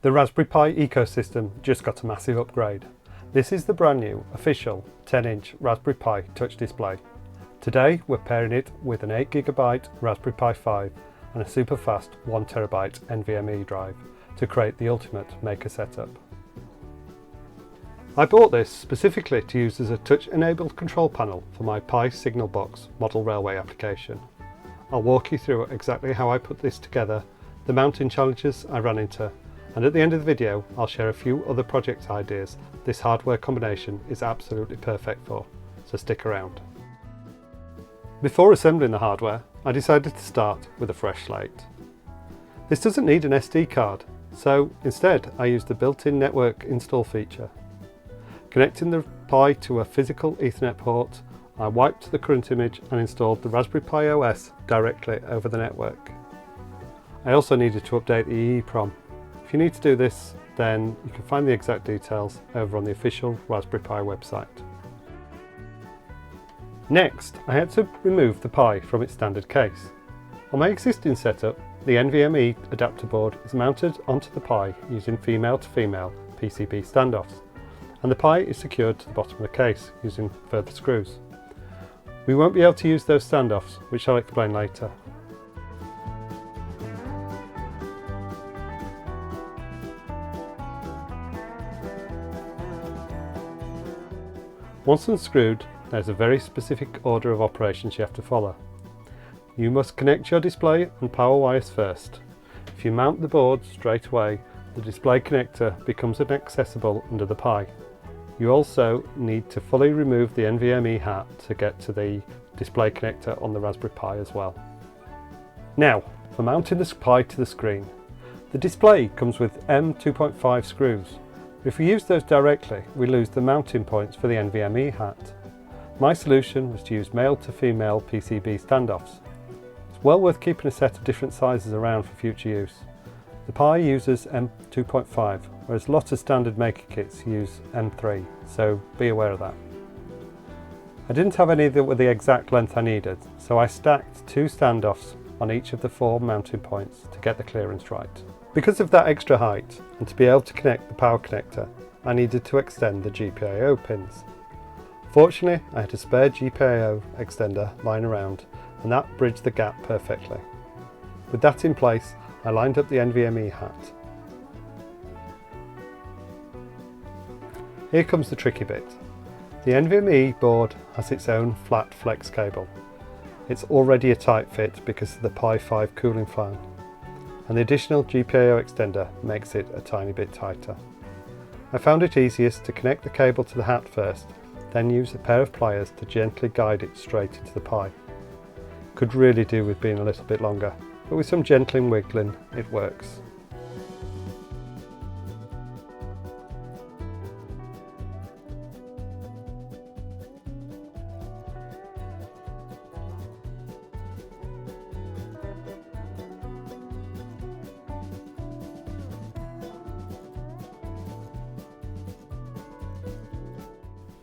The Raspberry Pi ecosystem just got a massive upgrade. This is the brand new official 10-inch Raspberry Pi touch display. Today we're pairing it with an 8GB Raspberry Pi 5 and a super fast 1TB NVMe drive to create the ultimate maker setup. I bought this specifically to use as a touch-enabled control panel for my Pi SignalBox model railway application. I'll walk you through exactly how I put this together, the mounting challenges I ran into, and at the end of the video I'll share a few other project ideas this hardware combination is absolutely perfect for, so stick around. Before assembling the hardware, I decided to start with a fresh slate. This doesn't need an SD card, so instead I used the built-in network install feature. Connecting the Pi to a physical Ethernet port, I wiped the current image and installed the Raspberry Pi OS directly over the network. I also needed to update the EEPROM. If you need to do this, then you can find the exact details over on the official Raspberry Pi website. Next, I had to remove the Pi from its standard case. On my existing setup, the NVMe adapter board is mounted onto the Pi using female-to-female PCB standoffs, and the Pi is secured to the bottom of the case using further screws. We won't be able to use those standoffs, which I'll explain later. Once unscrewed, there's a very specific order of operations you have to follow. You must connect your display and power wires first. If you mount the board straight away, the display connector becomes inaccessible under the Pi. You also need to fully remove the NVMe HAT to get to the display connector on the Raspberry Pi as well. Now, for mounting the Pi to the screen. The display comes with M2.5 screws. If we use those directly, we lose the mounting points for the NVMe HAT. My solution was to use male to female PCB standoffs. It's well worth keeping a set of different sizes around for future use. The Pi uses M2.5, whereas lots of standard maker kits use M3, so be aware of that. I didn't have any that were the exact length I needed, so I stacked 2 standoffs on each of the 4 mounting points to get the clearance right. Because of that extra height, and to be able to connect the power connector, I needed to extend the GPIO pins. Fortunately, I had a spare GPIO extender lying around, and that bridged the gap perfectly. With that in place, I lined up the NVMe HAT. Here comes the tricky bit. The NVMe board has its own flat flex cable. It's already a tight fit because of the Pi 5 cooling fan, and the additional GPIO extender makes it a tiny bit tighter. I found it easiest to connect the cable to the HAT first, then use a pair of pliers to gently guide it straight into the Pi. Could really do with being a little bit longer, but with some gentle wiggling it works.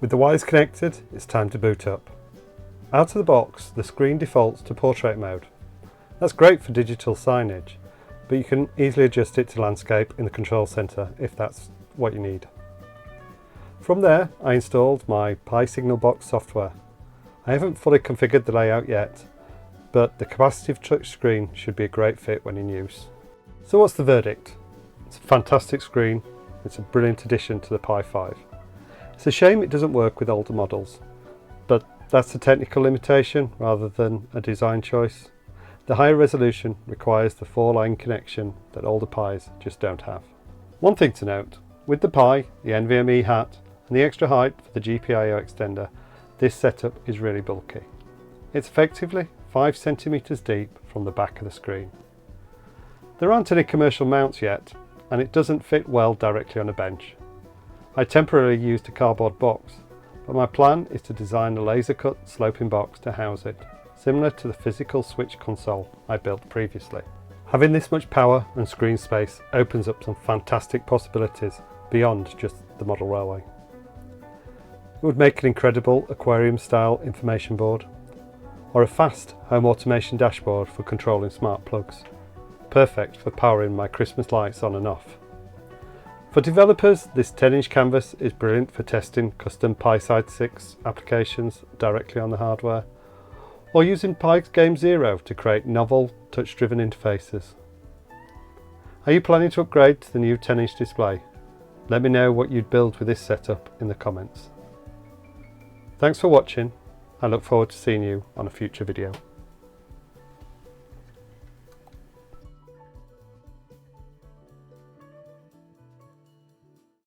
With the wires connected, it's time to boot up. Out of the box, the screen defaults to portrait mode. That's great for digital signage, but you can easily adjust it to landscape in the control center if that's what you need. From there, I installed my Pi SignalBox software. I haven't fully configured the layout yet, but the capacitive touchscreen should be a great fit when in use. So what's the verdict? It's a fantastic screen. It's a brilliant addition to the Pi 5. It's a shame it doesn't work with older models, but that's a technical limitation rather than a design choice. The higher resolution requires the 4-line connection that older Pis just don't have. One thing to note, with the Pi, the NVMe HAT and the extra height for the GPIO extender, this setup is really bulky. It's effectively 5 centimeters deep from the back of the screen. There aren't any commercial mounts yet, and it doesn't fit well directly on a bench. I temporarily used a cardboard box, but my plan is to design a laser-cut sloping box to house it, similar to the physical switch console I built previously. Having this much power and screen space opens up some fantastic possibilities beyond just the model railway. It would make an incredible aquarium-style information board, or a fast home automation dashboard for controlling smart plugs. Perfect for powering my Christmas lights on and off. For developers, this 10-inch canvas is brilliant for testing custom Pi Side 6 applications directly on the hardware, or using Pi Game 0 to create novel touch-driven interfaces. Are you planning to upgrade to the new 10-inch display? Let me know what you'd build with this setup in the comments. Thanks for watching. I look forward to seeing you on a future video.